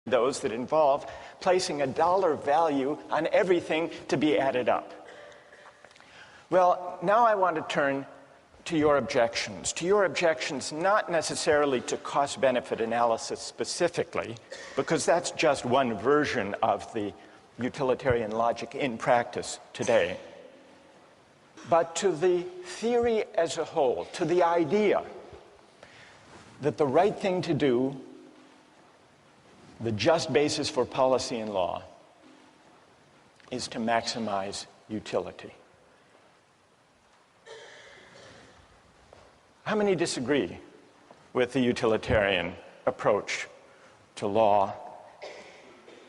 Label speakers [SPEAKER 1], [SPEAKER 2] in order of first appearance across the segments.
[SPEAKER 1] those that involve placing a dollar value on everything to be added up. Well, now I want to turn to your objections, not necessarily to cost-benefit analysis specifically, because that's just one version of the utilitarian logic in practice today, but to the theory as a whole, to the idea that the right thing to do, the just basis for policy and law, is to maximize utility. How many disagree with the utilitarian approach to law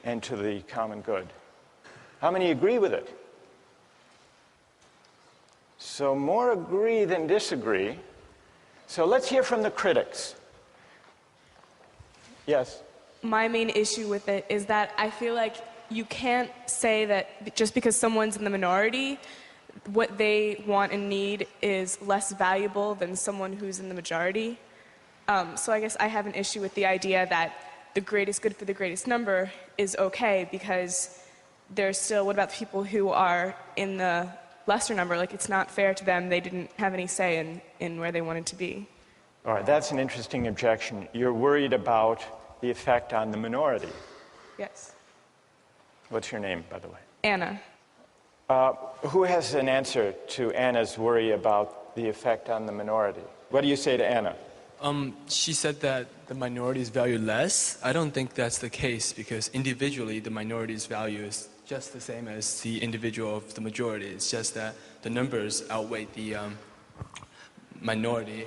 [SPEAKER 1] and to the common good? How many agree with it? So more agree than disagree. So let's hear from the critics. Yes?
[SPEAKER 2] My main issue with it is that I feel like you can't say that just because someone's in the minority, what they want and need is less valuable than someone who's in the majority. So I guess I have an issue with the idea that the greatest good for the greatest number is okay, because there's still, what about the people who are in the lesser number? Like, it's not fair to them. They didn't have any say in where they wanted to be.
[SPEAKER 1] All right, that's an interesting objection. You're worried about the effect on the minority.
[SPEAKER 2] Yes.
[SPEAKER 1] What's your name, by the way?
[SPEAKER 2] Anna.
[SPEAKER 1] Who has an answer to Anna's worry about the effect on the minority? What do you say to Anna?
[SPEAKER 3] She said that the minority's value less. I don't think that's the case, because individually the minority's value is just the same as the individual of the majority. It's just that the numbers outweigh the minority.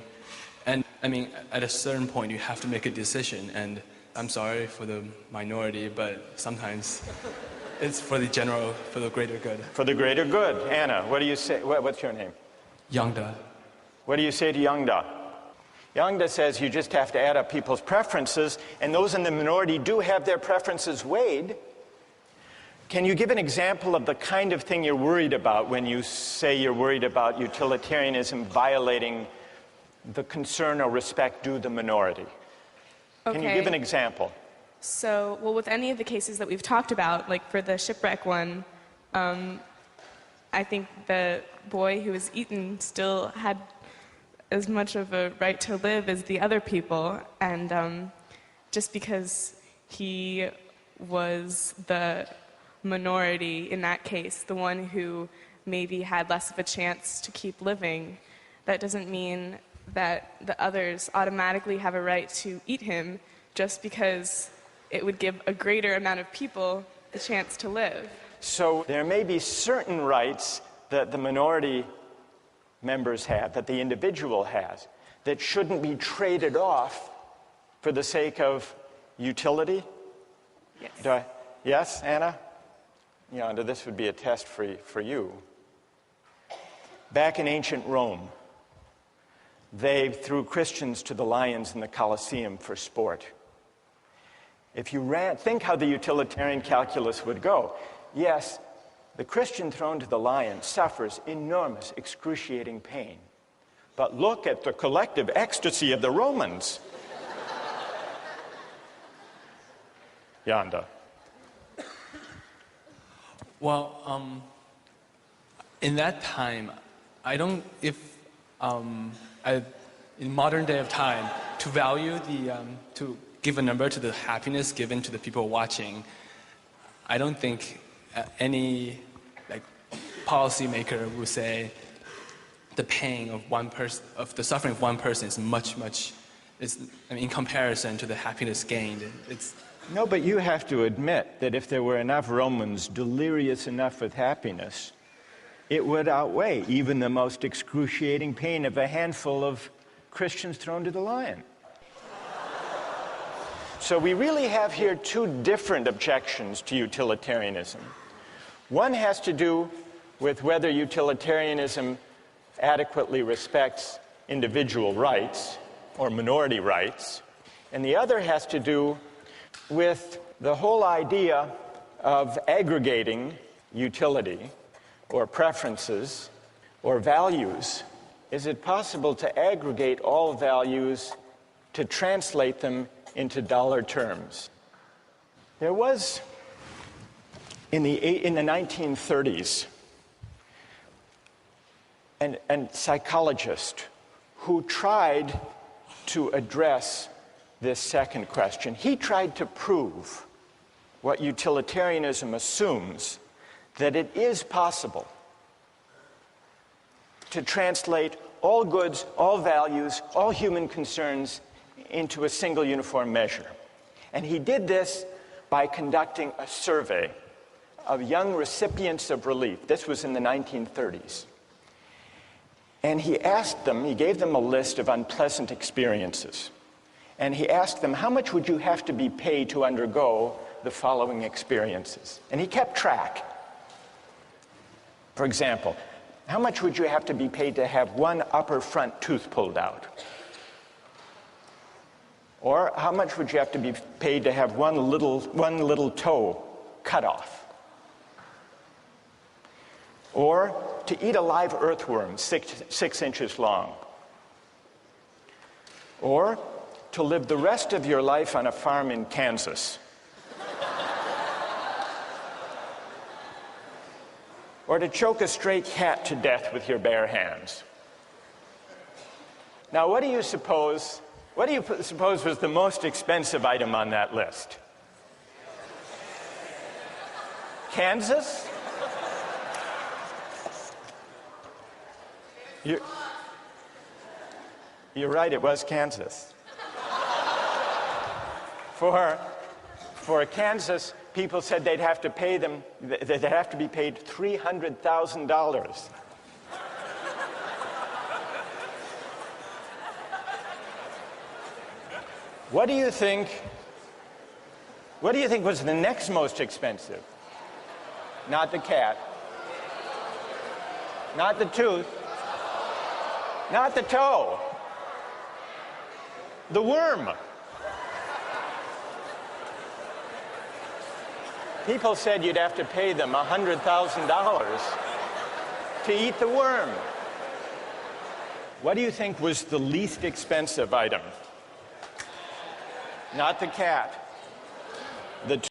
[SPEAKER 3] And I mean, at a certain point you have to make a decision, and I'm sorry for the minority, but sometimes it's for the general, for the greater good.
[SPEAKER 1] For the greater good. Anna, what do you say? What's your name?
[SPEAKER 3] Yangda.
[SPEAKER 1] What do you say to Yangda? Yangda says you just have to add up people's preferences, and those in the minority do have their preferences weighed. Can you give an example of the kind of thing you're worried about when you say you're worried about utilitarianism violating the concern or respect due the minority?
[SPEAKER 2] Okay.
[SPEAKER 1] Can you give an example?
[SPEAKER 2] So, well, with any of the cases that we've talked about, like for the shipwreck one, I think the boy who was eaten still had as much of a right to live as the other people, and just because he was the minority in that case, the one who maybe had less of a chance to keep living, that doesn't mean that the others automatically have a right to eat him just because it would give a greater amount of people the chance to live.
[SPEAKER 1] So there may be certain rights that the minority members have, that the individual has, that shouldn't be traded off for the sake of utility?
[SPEAKER 2] Yes.
[SPEAKER 1] Yes, Anna? Yonder, this would be a test for you. Back in ancient Rome, they threw Christians to the lions in the Colosseum for sport. If you think how the utilitarian calculus would go, yes, the Christian thrown to the lion suffers enormous, excruciating pain. But look at the collective ecstasy of the Romans. Yonder.
[SPEAKER 3] Well, in that time, I don't, in modern day of time, to value to give a number to the happiness given to the people watching, I don't think any policymaker would say the pain of one person, of the suffering of one person is much, in comparison to the happiness gained.
[SPEAKER 1] No, but you have to admit that if there were enough Romans delirious enough with happiness, it would outweigh even the most excruciating pain of a handful of Christians thrown to the lion. So we really have here two different objections to utilitarianism. One has to do with whether utilitarianism adequately respects individual rights or minority rights, and the other has to do with the whole idea of aggregating utility or preferences or values. Is it possible to aggregate all values to translate them into dollar terms? There was, in the 1930s, a psychologist who tried to address this second question. He tried to prove what utilitarianism assumes, that it is possible to translate all goods, all values, all human concerns into a single uniform measure. And he did this by conducting a survey of young recipients of relief. This was in the 1930s. And he gave them a list of unpleasant experiences. And he asked them, how much would you have to be paid to undergo the following experiences? And he kept track. For example, how much would you have to be paid to have one upper front tooth pulled out? Or how much would you have to be paid to have one little toe cut off? Or to eat a live earthworm 6 inches long? Or to live the rest of your life on a farm in Kansas? Or to choke a stray cat to death with your bare hands? Now, what do you suppose was the most expensive item on that list? Kansas? You're right, it was Kansas. For Kansas, people said they'd have to be paid $300,000. What do you think was the next most expensive? Not the cat. Not the tooth. Not the toe. The worm. People said you'd have to pay them $100,000 to eat the worm. What do you think was the least expensive item? Not the cat. The